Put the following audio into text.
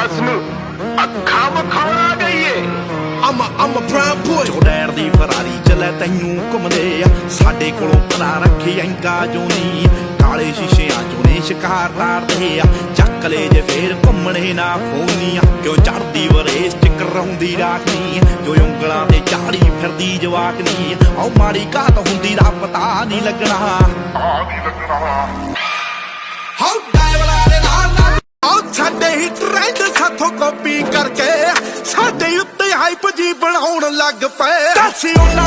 ਬਸ ਨੂੰ ਅੱਖਾਂ ਵਿਖਾਉਣ ਆ ਗਈ ਏ। I'm a prime boy। ਜੋ ਡੈਰ ਦੀ ਫਰਾਰੀ ਚਲੇ ਤੈਨੂੰ ਘੁੰਮਦੇ ਆ, ਸਾਡੇ ਕੋਲੋਂ ਪਤਾ ਰੱਖੀ ਐਂਕਾ ਜੋ ਨੀ, ਕਾਲੇ ਸ਼ੀਸ਼ਿਆਂ ਚੋਂ ਨੇ ਸ਼ਿਕਾਰ ਤਾਰਦੇ ਆ, ਚੱਕ ਲੈ ਜੇ ਫੇਰ ਘੁੰਮਣੇ ਨਾ ਫੋਨੀਆਂ, ਕਿਉਂ ਚੜਦੀ ਵਰੇਸ ਚ ਕਰਾਉਂਦੀ ਰਾਖਨੀ, ਜੋ ਉਂਗਲਾਂ ਤੇ ਚਾੜੀ ਫਿਰਦੀ ਜਵਾਕਨੀ, ਆਉ ਮਾੜੀ ਘਾਤ ਹੁੰਦੀ ਦਾ ਪਤਾ ਨਹੀਂ ਲੱਗਣਾ। ਹਾਉ ਡਾਇਵਰਾਂ ਦੇ ਨਾਲ ਆਉ ਸਾਡੇ ਹੀ ਟ੍ਰੈਂਡ ਸਾਥੋਂ ਕਾਪੀ ਕਰਕੇ ਸਾਡੇ ਉੱਤੇ ਹਾਈਪ ਜੀ ਬਣਾਉਣ ਲੱਗ ਪਏ। ਦੱਸ ਉਹਨਾਂ